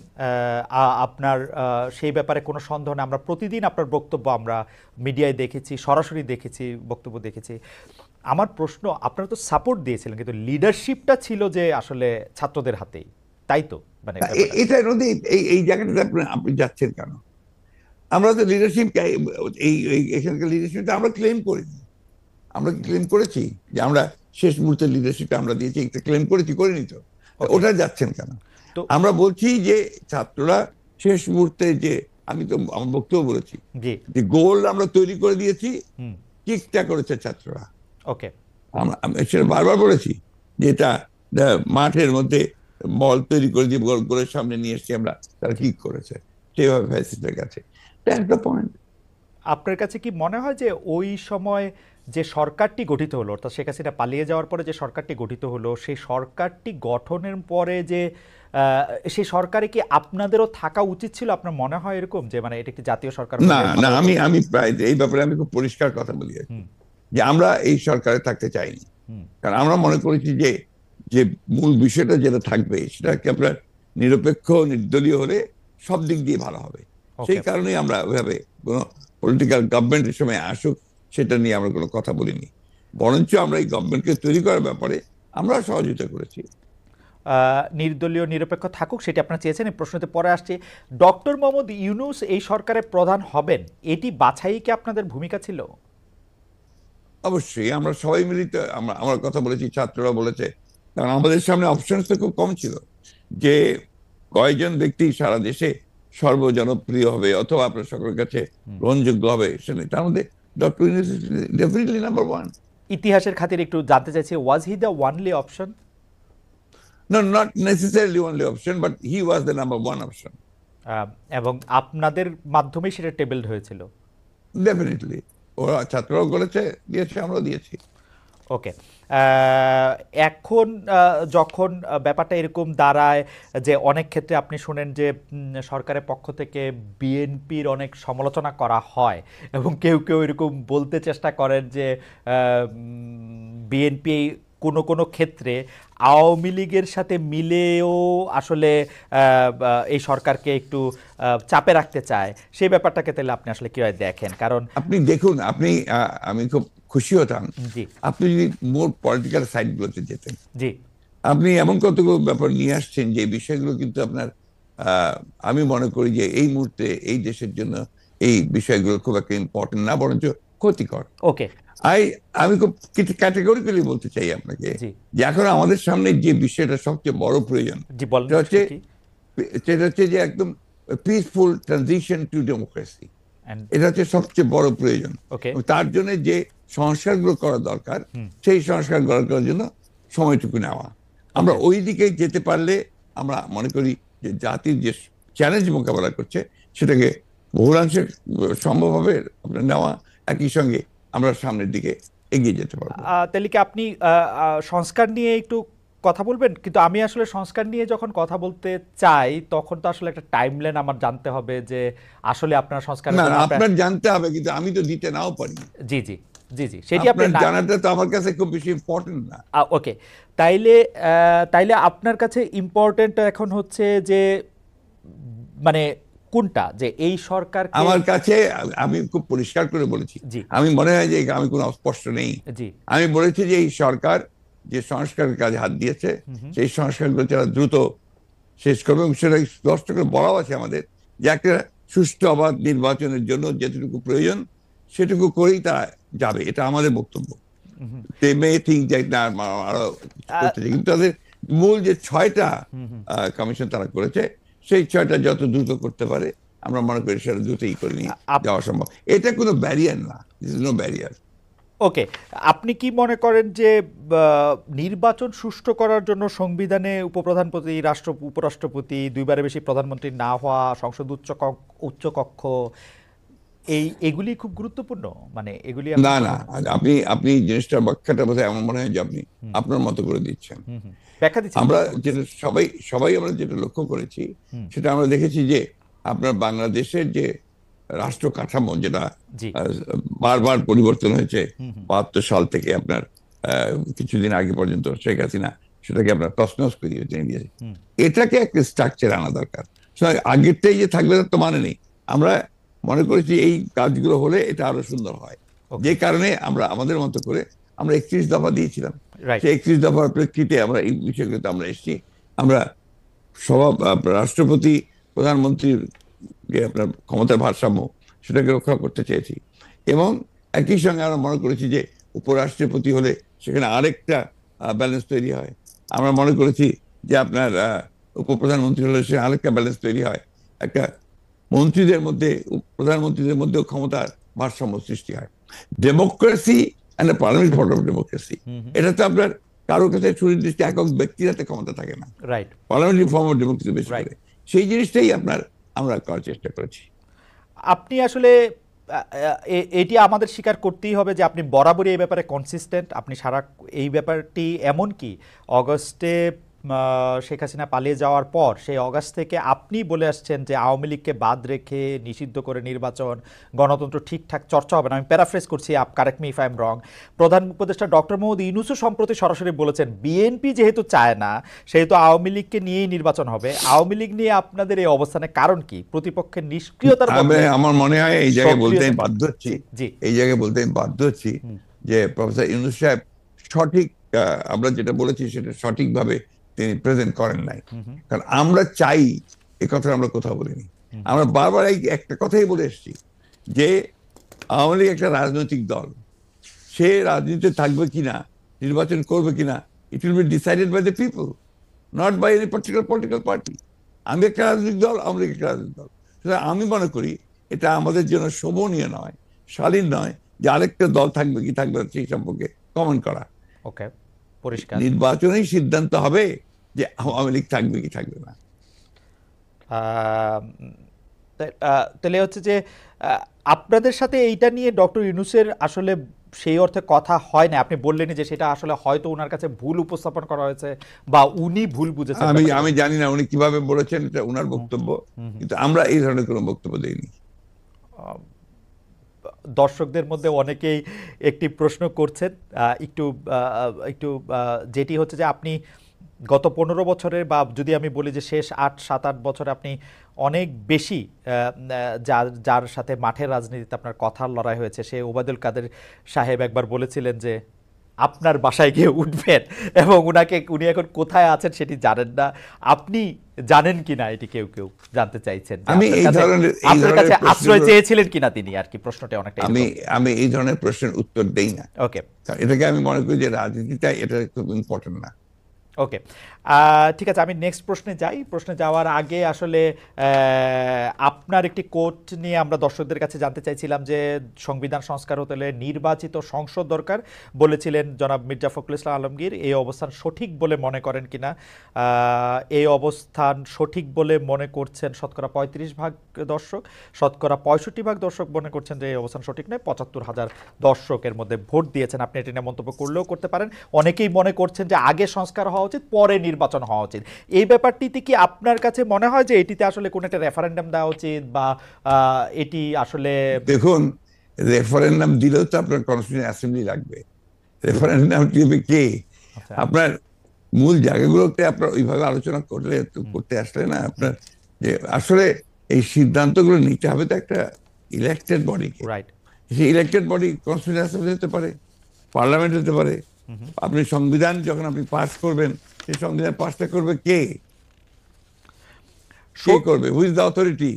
Speaker 1: আপনার সেই ব্যাপারে কোনো সন্দেহ নেই। আমরা প্রতিদিন আপনার বক্তব্য আমরা মিডিয়ায় দেখেছি, সরাসরি দেখেছি, বক্তব্য দেখেছি। আমার প্রশ্ন, আপনারা তো সাপোর্ট দিয়েছিলেন, কিন্তু লিডারশিপটা ছিল যে আসলে ছাত্রদের হাতেই, তাই তো? মানে
Speaker 2: এটা নদী, এই জায়গাটাতে আপনি যাচ্ছেন কেন? আমরা তো লিডারশিপ, এখানকার লিডারশিপটা আমরা ক্লেম করিনি। আমরা ক্লেম করেছি যে আমরা শেষ মুহূর্তের লিডারশিপটা আমরা দিয়েছি, একটা ক্লেম করিনি তো। ওটা যাচ্ছেন কেন? আমরা বলছি যে ছাত্ররা শেষ মুহূর্তে, যে আমি তো আমার বক্তব্য বলেছি যে গোল আমরা তৈরি করে দিয়েছি, কিকটা করেছে ছাত্ররা।
Speaker 1: ওকে,
Speaker 2: আমি সেটা বারবার বলেছি যে এটা মাঠের মধ্যে বল তৈরি করে দিয়ে গোলের সামনে নিয়ে এসেছি আমরা, তারা কিক করেছে, সেভাবে ফ্যাসিস্টের কাছে। That's point.
Speaker 1: আপনার কাছে কি মনে হয় যে ওই সময় যে সরকারটি গঠিত হলো, অর্থাৎ শেখ হাসিনা পালিয়ে যাওয়ার পরে যে সরকারটি গঠিত হলো, সেই সরকারটি গঠনের পরে যে সেই সরকারে কি আপনাদেরও থাকা উচিত ছিল? আপনার মনে হয় এরকম যে মানে এটা একটি জাতীয় সরকার?
Speaker 2: না, আমি প্রায় এই ব্যাপারে আমি খুব পরিষ্কার কথা বলি যে আমরা এই সরকারে থাকতে চাইনি। কারণ আমরা মনে করেছি যে মূল বিষয়টা যেটা থাকবে সেটা কি আপনার নিরপেক্ষ, নির্দলীয় হলে সব দিক দিয়ে ভালো হবে। সেই কারণেই আমরা ওইভাবে কোনো পলিটিক্যাল গভর্নমেন্টের সময় আসুক সেটা নিয়ে আমরা কোনো কথা বলিনি, বরঞ্চ আমরা এই গভর্নমেন্টকে তৈরি করার ব্যাপারে আমরা সহযোগিতা করেছি।
Speaker 1: নির্দলীয় নিরপেক্ষ থাকুক, সেটি আপনারা চেয়েছেন। এই প্রশ্নতে পরে আসছে, ডক্টর মোহাম্মদ ইউনূস এই সরকারের প্রধান হবেন, এটি বাছাই কি আপনাদের ভূমিকা ছিল?
Speaker 2: অবশ্যই, আমরা সবাই মিলিত আমরা কথা বলেছি, ছাত্ররা বলেছে। কারণ আমাদের সামনে অপশন তো খুব কম ছিল যে কয়জন ব্যক্তি সারা দেশে সর্বজনপ্রিয় হবে অথবা আপনার সকলের কাছে গ্রহণযোগ্য হবে, তার মধ্যে ডক্টর ইউনূস ডেফিনেটলি নাম্বার 1।
Speaker 1: ইতিহাসের খাতিরে একটু জানতে চাইছি, was he the only option?
Speaker 2: No, not necessarily only option, but he was the number 1 option.
Speaker 1: এবং আপনাদের মাধ্যমেই সেটা টেবলড হয়েছিল?
Speaker 2: ডেফিনেটলি, ওরা ছাত্ররাও করেছে, দিয়েছে, আমরাও দিয়েছি।
Speaker 1: ওকে, এখন যখন ব্যাপারটা এরকম দাঁড়ায় যে অনেক ক্ষেত্রে আপনি শুনেন যে সরকারের পক্ষ থেকে বিএনপির অনেক সমালোচনা করা হয়, এবং কেউ কেউ এরকম বলতে চেষ্টা করেন যে বিএনপি কোনো কোনো ক্ষেত্রে আওয়ামী লীগের সাথে মিলেও আসলে এই সরকারকে একটু চাপে রাখতে চায়। সেই ব্যাপারটাকে তাহলে আপনি আসলে কিভাবে দেখেন? কারণ
Speaker 2: আপনি দেখুন, আমি খুব খুশি হতাম আপনি যদি মোর পলিটিক্যাল সাইডগুলোতে যেতেন।
Speaker 1: জি,
Speaker 2: আপনি এমন কতগুলো ব্যাপার নিয়ে আসছেন যে বিষয়গুলো কিন্তু আপনার, আমি মনে করি যে এই মুহূর্তে এই দেশের জন্য এই বিষয়গুলো খুব একটা ইম্পর্টেন্ট না, বরঞ্চ ক্ষতিকর।
Speaker 1: ওকে,
Speaker 2: আমি খুব কিছু ক্যাটেগরিক্যালি বলতে চাই আপনাকে
Speaker 1: জি
Speaker 2: যে এখন আমাদের সামনে যে বিষয়টা সবচেয়ে বড় প্রয়োজন
Speaker 1: জি বলেন
Speaker 2: সেটা হচ্ছে
Speaker 1: সেটা কি?
Speaker 2: সেটা হচ্ছে যে একদম peaceful transition two democracy.
Speaker 1: And
Speaker 2: এটা হচ্ছে সবচেয়ে বড় প্রয়োজন।
Speaker 1: ওকে,
Speaker 2: এবং তার জন্য যে সংস্কারগুলো করা দরকার
Speaker 1: হুম,
Speaker 2: সেই সংস্কার করার জন্য সময়টুকু নেওয়া। আমরা
Speaker 1: ওকে,
Speaker 2: ওই দিকে যেতে পারলে আমরা মনে করি যে জাতির যে চ্যালেঞ্জ মোকাবেলা করছে সেটাকে বহুলাংশে সম্ভব হবে আপনার নেওয়া, একই সঙ্গে আমরা সামনের দিকে এগিয়ে যেতে পারবো।
Speaker 1: তাহলে কি আপনি সংস্কার নিয়ে একটু কথা বলবেন? কিন্তু আমি আসলে সংস্কার নিয়ে যখন কথা বলতে চাই তখন তো আসলে একটা টাইমলাইন আমার জানতে হবে যে আসলে আপনার সংস্কারের
Speaker 2: না
Speaker 1: জন্য
Speaker 2: আপনার জানতে হবে, কিন্তু আমি তো দিতে নাও পারি।
Speaker 1: জি জি জি জি সেটি আপনি
Speaker 2: আপনার
Speaker 1: না
Speaker 2: জানাটা তো আমার কাছে খুব বেশি ইম্পর্টেন্ট না।
Speaker 1: ওকে, তাইলে তাইলে আপনার কাছে ইম্পর্টেন্ট এখন হচ্ছে যে মানে কোনটা, যে এই সরকারকে?
Speaker 2: আমার কাছে আমি খুব পরিষ্কার করে বলেছি,
Speaker 1: জি
Speaker 2: আমি মনে হয় যে আমি কোনো অস্পষ্ট নেই।
Speaker 1: জি
Speaker 2: আমি বলেছি যে এই সরকার যে সংস্কারের কাজে হাত দিয়েছে
Speaker 1: হুম হুম,
Speaker 2: সেই সংস্কারগুলো যারা দ্রুত শেষ করবে, এবং সেটা স্পষ্ট করে বলাও আছে আমাদের যে একটা সুষ্ঠু অবাধ নির্বাচনের জন্য যেটুকু প্রয়োজন সেটুকু করেই তারা যাবে, এটা আমাদের বক্তব্য।
Speaker 1: হুম হুম,
Speaker 2: they may think that না আরো করতে চাই, কিন্তু তাদের মূল যে 6টা
Speaker 1: হুম হুম।
Speaker 2: কমিশন তারা করেছে সেই 6টা যত দ্রুত করতে পারে আমরা মনে করি সেটা দ্রুতই করে নিয়ে যাওয়া সম্ভব। এটা কোনো ব্যারিয়ার না, দিস ইজ নো ব্যারিয়ার।
Speaker 1: ওকে, আপনি কি মনে করেন যে নির্বাচন সুষ্ঠু করার জন্য সংবিধানে উপপ্রধানপতি, উপরাষ্ট্রপতি, দুইবারের বেশি প্রধানমন্ত্রী না হওয়া, সংসদ উচ্চ কক্ষ, এগুলি খুব গুরুত্বপূর্ণ? মানে এগুলি আপনি
Speaker 2: না না, আপনি আপনি জিনিসটার ব্যাখ্যাটা বোধহয় এমন মনে হয় যে আপনি আপনার মতো করে দিচ্ছেন।
Speaker 1: হুম হুম ব্যাখ্যা দিচ্ছি,
Speaker 2: আমরা
Speaker 1: ব্যাখ্যা করছি।
Speaker 2: যেটা সবাই সবাই আমরা যেটা লক্ষ্য করেছি
Speaker 1: হুম,
Speaker 2: সেটা আমরা দেখেছি যে আপনার বাংলাদেশের যে রাষ্ট্র কাঠামো যেটা
Speaker 1: জি
Speaker 2: বারবার পরিবর্তন হয়েছে
Speaker 1: হুম হুম
Speaker 2: 72 সাল থেকে আপনার কিছুদিন আগে পর্যন্ত শেখ হাসিনা সেটাকে আপনার তছনছ করে দিয়েছে।
Speaker 1: হুম,
Speaker 2: এটাকে একটা স্ট্রাকচার আনা দরকার। আগেরটাই যে থাকবে তার তো মানে নেই। আমরা মনে করেছি এই কাজগুলো হলে এটা আরো সুন্দর হয়,
Speaker 1: ওকে,
Speaker 2: যে কারণে আমরা আমাদের মতো করে আমরা 31 দফা দিয়েছিলাম।
Speaker 1: রাইট,
Speaker 2: সেই 31 দফার প্রেক্ষিতে আমরা এই বিষয়গুলোতে আমরা এসেছি। আমরা রাষ্ট্রপতি প্রধানমন্ত্রীর যে আপনার ক্ষমতার ভারসাম্য সেটাকে রক্ষা করতে চেয়েছি, এবং একই সঙ্গে আমরা মনে করেছি যে উপরাষ্ট্রপতি হলে সেখানে আরেকটা ব্যালেন্স তৈরি হয়। আমরা মনে করেছি যে আপনার উপপ্রধানমন্ত্রী হলে সে আরেকটা ব্যালেন্স তৈরি হয়, একটা মন্ত্রীদের মধ্যে প্রধানমন্ত্রীদের মধ্যেও ক্ষমতার ভারসাম্য সৃষ্টি হয়। Democracy and a parliament form of democracy,
Speaker 1: hmm hmm,
Speaker 2: এটা তো আপনার কারোর কাছে সুনির্দিষ্ট একক ব্যক্তির হাতে ক্ষমতা থাকে না,
Speaker 1: right,
Speaker 2: parliamentary form of democracy বেশি
Speaker 1: রাইট।
Speaker 2: করে। সেই জিনিসটাই আমরা করার চেষ্টা করেছি।
Speaker 1: আপনি আসলে এটি আমাদের স্বীকার করতেই হবে যে আপনি বরাবরই এই ব্যাপারে কনসিস্টেন্ট। আপনি সারা এই ব্যাপারটি এমন কি অগস্টে শেখ হাসিনা পালিয়ে যাওয়ার পর সেই অগাস্ট থেকে আপনি বলে আসছেন যে আওয়ামী লীগকে বাদ রেখে নিষিদ্ধ করে নির্বাচন, গণতন্ত্র ঠিকঠাক চর্চা হবে না। আমি প্যারাফ্রেজ করছি, correct me if I am রং। প্রধান উপদেষ্টা ডক্টর মোহাম্মদ ইউনূসও সম্প্রতি সরাসরি বলেছেন বিএনপি যেহেতু চায় না সেহেতু আওয়ামী লীগকে নিয়েই নির্বাচন হবে। আওয়ামী লীগ নিয়ে আপনাদের এই অবস্থানের কারণ কি? প্রতিপক্ষের নিষ্ক্রিয়তার বদলে
Speaker 2: আমার মনে হয় এই জায়গায় বলতে আমি
Speaker 1: সক্রিয়তা।
Speaker 2: বাধ্য হচ্ছি,
Speaker 1: জি জি
Speaker 2: এই জায়গায় বলতে আমি বাধ্য হচ্ছি
Speaker 1: হুম,
Speaker 2: যে প্রফেসর ইউনূস সাহেব সঠিক আমরা যেটা বলেছি সেটা সঠিকভাবে তিনি প্রেজেন্ট করেন নাই।
Speaker 1: হুম হুম
Speaker 2: কারণ আমরা চাই, এ কথা আমরা কোথাও বলিনি।
Speaker 1: হুম,
Speaker 2: আমরা বারবার এই একটা কথাই বলে এসেছি যে আওয়ামী লীগ একটা রাজনৈতিক দল, সে রাজনীতিতে থাকবে কিনা, নির্বাচন করবে কিনা, it will be decided by the people, not by any particular political party. আমি একটা রাজনৈতিক দল, আওয়ামী লীগ একটা রাজনৈতিক দল। সুতরাং আমি মনে করি এটা আমাদের জন্য শোভনীয় নয়, শালীন নয় যে আরেকটা দল থাকবে কি থাকবে না সেই সম্পর্কে কমেন্ট করা।
Speaker 1: ওকে, পরিষ্কার।
Speaker 2: নির্বাচনেই সিদ্ধান্ত হবে যে আওয়ামী লীগ থাকবে কি থাকবে না।
Speaker 1: তাহলে হচ্ছে যে আপনাদের সাথে এইটা নিয়ে ডক্টর ইউনূসের আসলে সেই অর্থে কথা হয় না। আপনি বললেনই যে সেটা আসলে হয়তো ওনার কাছে ভুল উপস্থাপন করা হয়েছে বা উনি ভুল বুঝেছেন
Speaker 2: আমি
Speaker 1: ব্যাপারটা।
Speaker 2: আমি জানি না উনি কিভাবে বলেছেন, এটা ওনার
Speaker 1: হুম,
Speaker 2: বক্তব্য,
Speaker 1: হুম, হুম।
Speaker 2: কিন্তু আমরা এই ধরনের কোনো বক্তব্য দেইনি।
Speaker 1: আহ, দর্শকদের মধ্যে অনেকেই একটি প্রশ্ন করছেন, একটু একটু যেটি হচ্ছে যে আপনি গত 15 বছরের বা যদি আমি বলি যে শেষ 7-8 বছরে আপনি অনেক বেশি যার যার সাথে মাঠের রাজনীতিতে আপনার কথার লড়াই হয়েছে, সে ওবায়দুল কাদের সাহেব একবার বলেছিলেন যে আপনার বাসায় গিয়ে উঠবেন এবং উনি এখন কোথায় আছেন সেটি জানেন না, আপনি জানেন কিনা এটি কেউ কেউ জানতে চাইছেন যে
Speaker 2: আমি
Speaker 1: আপনার কাছে আশ্রয় চেয়েছিলেন কিনা তিনি, আর কি প্রশ্নটা অনেকটা
Speaker 2: আমি এই ধরনের প্রশ্নের উত্তর দেই না।
Speaker 1: ওকে,
Speaker 2: এটাকে আমি মনে করি যে রাজনীতিটা এটা খুব ইম্পর্টেন্ট না।
Speaker 1: ওকে, ঠিক আছে, আমি নেক্সট প্রশ্নে যাই। প্রশ্নে যাওয়ার আগে আসলে আপনার একটি কোট নিয়ে আমরা দর্শকদের কাছে জানতে চাইছিলাম যে সংবিধান সংস্কার হতে হলে নির্বাচিত সংসদ দরকার বলেছিলেন জনাব মির্জা ফখরুল ইসলাম আলমগীর। এই অবস্থান সঠিক বলে মনে করেন কিনা? এই অবস্থান সঠিক বলে মনে করছেন শতকরা 35% দর্শক, শতকরা 65% দর্শক মনে করছেন যে এই অবস্থান সঠিক নয়। 75,000 দর্শকের মধ্যে ভোট দিয়েছেন। আপনি এটি নিয়ে মন্তব্য করলেও করতে পারেন। অনেকেই মনে করছেন যে আগে সংস্কার হওয়া উচিত, পরে নির্বাচন হওয়া উচিত। এই ব্যাপারটিতে কি আপনার কাছে মনে হয় যে এটিতে আসলে কোন একটা রেফারেন্ডাম দেওয়া উচিত, বা এটি আসলে?
Speaker 2: দেখুন, রেফারেন্ডাম দিলেও তো আপনার কনস্টিটিউশন অ্যাসেম্বলি লাগবে। রেফারেন্ডাম দিবে কে? আপনার মূল জায়গাগুলোতে আপনার ওইভাবে আলোচনা করতে আসলে না, আপনার যে আসলে এই সিদ্ধান্তগুলো নিতে হবে তো একটা ইলেক্টেড বডিকে।
Speaker 1: রাইট।
Speaker 2: সেই ইলেক্টেড বডি কনস্টিটিউশন অ্যাসেম্বলি হতে পারে, পার্লামেন্ট হতে পারে। আপনি সংবিধান যখন আপনি পাস করবেন, সেই সংবিধান পাসটা করবে কে? কে করবে? Who's the authority?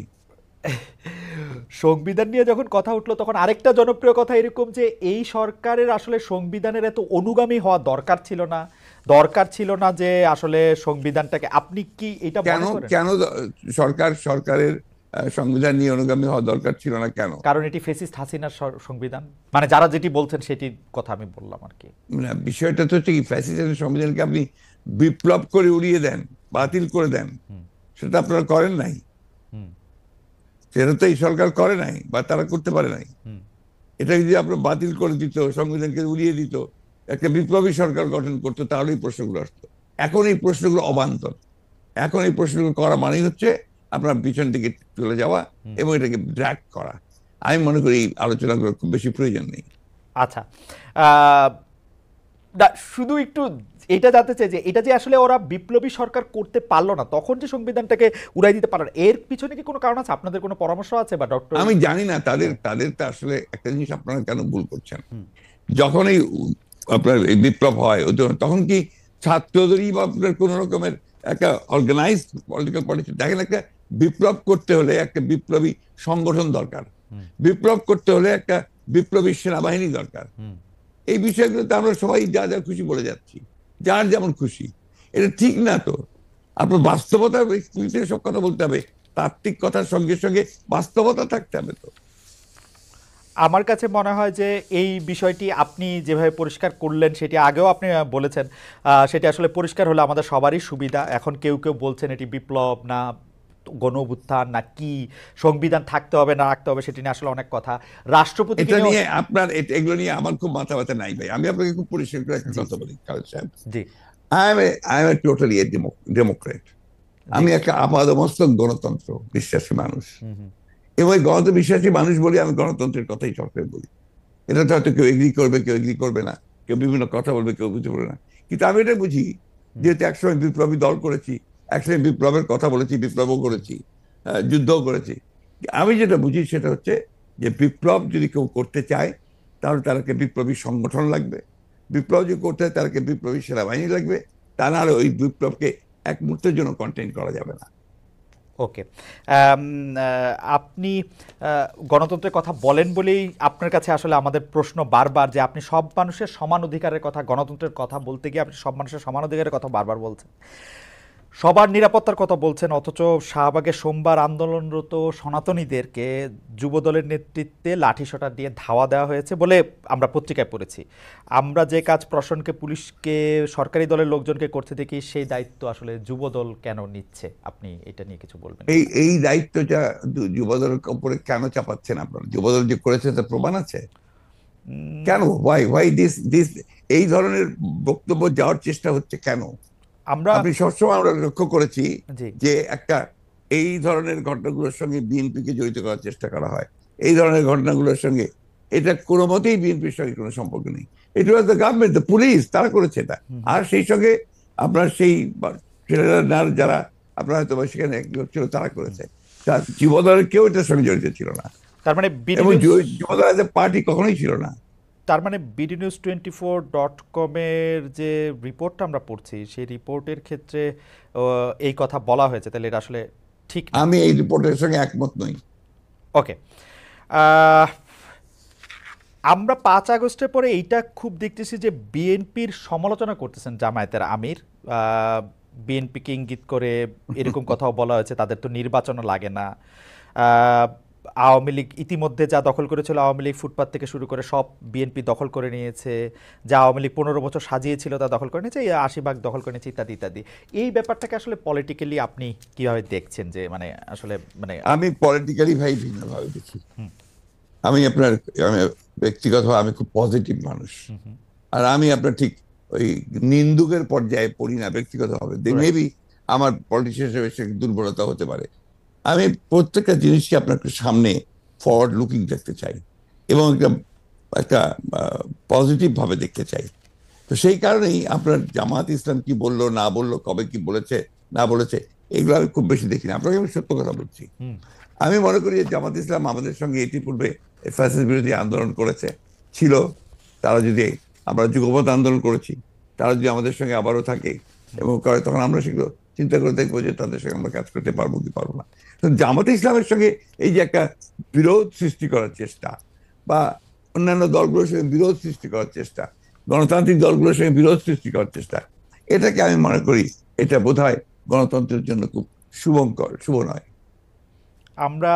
Speaker 1: সংবিধান নিয়ে যখন কথা উঠলো তখন আরেকটা জনপ্রিয় কথা এরকম যে এই সরকারের আসলে সংবিধানের এত অনুগামী হওয়া দরকার ছিল না যে আসলে সংবিধানটাকে, আপনি কি এটা মনে করেন?
Speaker 2: কেন সরকারের সংবিধান নিয়ে অনুগামী হওয়া দরকার ছিল না কেন?
Speaker 1: কারণ এটি ফেসিস্ট হাসিনার সংবিধান, মানে যারা যেটি বলছেন সেটির কথা আমি বললাম আর কি।
Speaker 2: না, বিষয়টা তো হচ্ছে কি, ফ্যাসিস্টের সংবিধানকে আপনি বিপ্লব করে উড়িয়ে দেন, বাতিল করে দেন, সেটা আপনারা করেন নাই। সেটা তো এই সরকার করে নাই, বা তারা করতে পারে নাই। এটা যদি আপনার বাতিল করে দিত, সংবিধানকে উড়িয়ে দিত, একটা বিপ্লবী সরকার গঠন করতো, তাহলে এই প্রশ্নগুলো আসতো। এখন এই প্রশ্নগুলো অবান্তর। এখন এই প্রশ্নগুলো করা মানেই হচ্ছে আপনার পিছন থেকে চলে যাওয়া এবং এটাকে ড্র্যাগ করা। আমি মনে করি এই আলোচনাগুলো খুব বেশি প্রয়োজন নেই।
Speaker 1: আচ্ছা, শুধু একটু এটা জানতে চাই যে এটা যে আসলে ওরা বিপ্লবী সরকার করতে পারলো না, তখন যে সংবিধানটাকে উড়াই দিতে পারলো, এর পিছনে কি কোনো কারণ আছে? আপনাদের কোনো পরামর্শ আছে? বা ডক্টর,
Speaker 2: আমি জানি না, তাদের তো আসলে একটা জিনিস আপনারা কেন ভুল করছেন। যখন এই আপনার এই বিপ্লব হয়, তখন কি ছাত্রদেরই বা আপনার কোন রকমের একটা অর্গানাইজ পলিটিক্যাল পার্টি? দেখেন, একটা বিপ্লব করতে হলে একটা বিপ্লবী সংগঠন দরকার, বিপ্লব করতে হলে একটা বিপ্লবী সেনাবাহিনী দরকার। এই বিষয়গুলোতে আমরা সবাই যা যা খুশি বলে যাচ্ছি, যার যেমন খুশি। এটা ঠিক না তো। আপনার বাস্তবতার সব কথা বলতে হবে, তাত্ত্বিক কথার সঙ্গে সঙ্গে বাস্তবতা থাকতে হবে। তো
Speaker 1: আমার কাছে মনে হয় যে এই বিষয়টি আপনি যেভাবে পরিষ্কার করলেন, সেটি আগেও আপনি বলেছেন, সেটি আসলে পরিষ্কার হলে আমাদের সবারই সুবিধা। এখন কেউ কেউ বলছেন এটি বিপ্লব না গণ অভ্যুত্থান না কি, সংবিধান থাকতে হবে না রাখতে হবে, সেটি নিয়ে আসলে অনেক কথা। রাষ্ট্রপতি
Speaker 2: নিয়ে আপনার এগুলো নিয়ে আমার খুব মাথা ব্যথা নাই ভাই। আমি আপনাকে খুব পরিষ্কার করে একটা কথা বলি, খালেদ সাহেব।
Speaker 1: জি,
Speaker 2: I am a totally democrat. আমি একটা আপাদমস্তক গণতন্ত্র বিশ্বাসী মানুষ, এবং গণতন্ত্র বিশ্বাসী মানুষ বলি আমি গণতন্ত্রের কথাই সরকার বলি। এটা তো হয়তো কেউ এগ্রি করবে, কেউ এগ্রি করবে না, কেউ বিভিন্ন কথা বলবে, কেউ বুঝতে পারবে না। কিন্তু আমি এটা বুঝি, যেহেতু একসময় বিপ্লবী দল করেছি, একসময় বিপ্লবের কথা বলেছি, বিপ্লবও করেছি, যুদ্ধও করেছি। আমি যেটা বুঝি সেটা হচ্ছে যে বিপ্লব যদি কেউ করতে চায়, তাহলে তাদেরকে বিপ্লবী সংগঠন লাগবে। বিপ্লব যদি করতে হয়, তাদেরকে বিপ্লবী সেনাবাহিনী লাগবে। তা নাহলে ওই বিপ্লবকে এক মুহূর্তের জন্য কন্টেইন করা যাবে না।
Speaker 1: ওকে, আপনি গণতন্ত্রের কথা বলেন বলেই আপনার কাছে আসলে আমাদের প্রশ্ন বারবার যে আপনি সব মানুষের সমান অধিকারের কথা, গণতন্ত্রের কথা বলতে গিয়ে আপনি সব মানুষের সমান অধিকারের কথা বারবার বলছেন, সবার নিরাপত্তার কথা বলছেন, অথচ শাহবাগে সোমবার আন্দোলনরত সনাতনীদেরকে যুবদলের নেতৃত্বে লাঠিসোঁটা দিয়ে ধাওয়া দেওয়া হয়েছে বলে আমরা পত্রিকায় পড়েছি। আমরা যে কাজ প্রশাসনকে, পুলিশকে, সরকারি দলের লোকজনকে করতে দেখি, সেই দায়িত্ব আসলে যুবদল কেন নিচ্ছে? আপনি এটা নিয়ে কিছু বলবেন?
Speaker 2: এই দায়িত্বটা যুবদলের উপরে কেন চাপাচ্ছেন আপনারা? যুবদল যে করেছে তার প্রমাণ আছে কেন? ওয়াই দিস এই ধরনের বক্তব্য যাওয়ার চেষ্টা হচ্ছে কেন? আপনি সবসময় আমরা লক্ষ্য করেছি যে একটা এই ধরনের ঘটনাগুলোর সঙ্গে বিএনপিকে জড়িত করার চেষ্টা করা হয়। এই ধরনের ঘটনাগুলোর সঙ্গে এটা কোনো মতেই বিএনপির সঙ্গে কোনো সম্পর্ক নেই। এটা was the government, the police, তারা করেছে এটা। আর সেই সঙ্গে আপনার সেই যারা আপনার হয়তো সেখানে ছিল, তারা করেছে। যুবদলের কেউ এটার সঙ্গে জড়িত ছিল না।
Speaker 1: তার মানে
Speaker 2: এবং যুবদল এজ এ পার্টি কখনোই ছিল না।
Speaker 1: তার মানে bdnews24.com-এর যে রিপোর্টটা আমরা পড়ছি সেই রিপোর্টের ক্ষেত্রে এই কথা বলা হয়েছে, তাহলে এটা আসলে ঠিক না।
Speaker 2: আমি এই রিপোর্টের সঙ্গে একমত নই।
Speaker 1: ওকে, আমরা 5 আগস্টের পরে এইটা খুব দেখতেছি যে বিএনপির সমালোচনা করতেছেন জামায়াতের আমির, বিএনপিকে ইঙ্গিত করে এরকম কথাও বলা হয়েছে তাদের তো নির্বাচনও লাগে না। আওয়ামী লীগ ইতিমধ্যে যা দখল করেছিল, আওয়ামী লীগ ফুটপাত থেকে শুরু করে সব বিএনপি দখল করে নিয়েছে, যা আওয়ামী লীগ 15 বছর সাজিয়েছিল তা দখল করে নিয়েছে, এই 80 ভাগ দখল করে নিয়েছে, ইত্যাদি ইত্যাদি। এই ব্যাপারটাকে আসলে পলিটিক্যালি আপনি কিভাবে দেখছেন, যে মানে আসলে মানে
Speaker 2: আমি পলিটিক্যালি ভাই ভিন্নভাবে দেখি। আমি ব্যক্তিগতভাবে আমি খুব পজিটিভ মানুষ, আর আমি আপনার ঠিক ওই নিন্দুকের পর্যায়ে পড়ি না ব্যক্তিগতভাবে। মেবি আমার পলিটিশিয়ান হিসেবে দুর্বলতা হতে পারে। আমি প্রত্যেকটা জিনিসকে আপনার সামনে ফরওয়ার্ড লুকিং দেখতে চাই এবং একটা পজিটিভ ভাবে দেখতে চাই। তো সেই কারণেই আপনার জামাত ইসলাম কি বললো না বললো, কবে কি বলেছে না বলেছে, এগুলো আমি খুব বেশি দেখি না। আপনাকে আমি সত্য কথা বলছি। আমি মনে করি যে জামাত ইসলাম আমাদের সঙ্গে ইতিপূর্বে ফ্যাসিস্ট বিরোধী আন্দোলন ছিল। তারা যদি, আমরা যুগপৎ আন্দোলন করেছি, তারা যদি আমাদের সঙ্গে আবারও থাকে এবং করে, তখন আমরা সেগুলো চিন্তা করে দেখবো যে তাদের সঙ্গে আমরা কাজ করতে পারবো কি পারবো না। তো জামাত ইসলামের সঙ্গে এই যে একটা বিরোধ সৃষ্টি করার চেষ্টা, বা অন্যান্য দলগুলোর সঙ্গে বিরোধ সৃষ্টি করার চেষ্টা, গণতান্ত্রিক দলগুলোর সঙ্গে বিরোধ সৃষ্টি করার চেষ্টা, এটাকে আমি মনে করি এটা বোধহয় গণতন্ত্রের জন্য খুব শুভ নয়।
Speaker 1: আমরা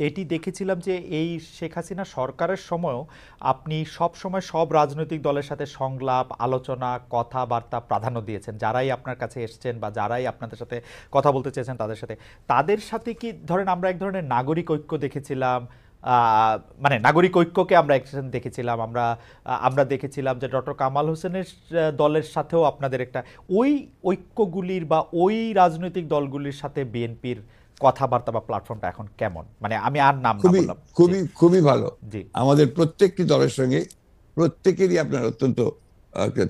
Speaker 1: এটি দেখেছিলাম যে এই শেখ হাসিনা সরকারের সময়ও আপনি সব সময় সব রাজনৈতিক দলের সাথে সংলাপ, আলোচনা, কথাবার্তা প্রাধান্য দিয়েছেন। যারাই আপনার কাছে এসছেন বা যারাই আপনাদের সাথে কথা বলতে চেয়েছেন তাদের সাথে কি ধরেন আমরা এক ধরনের নাগরিক ঐক্য দেখেছিলাম, মানে নাগরিক ঐক্যকে আমরা একসাথে দেখেছিলাম। আমরা দেখেছিলাম যে ডক্টর কামাল হোসেনের দলের সাথেও আপনাদের একটা ওই ঐক্যগুলির বা ওই রাজনৈতিক দলগুলির সাথে বিএনপির কথাবার্তা বা প্ল্যাটফর্মটা এখন কেমন? মানে আমি আর নাম না বললাম।
Speaker 2: খুবই ভালো।
Speaker 1: জি,
Speaker 2: আমাদের প্রত্যেকটি দলের সঙ্গে প্রত্যেকেরই আপনার অত্যন্ত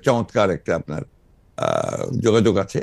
Speaker 2: চমৎকার একটা আপনার যোগাযোগ আছে।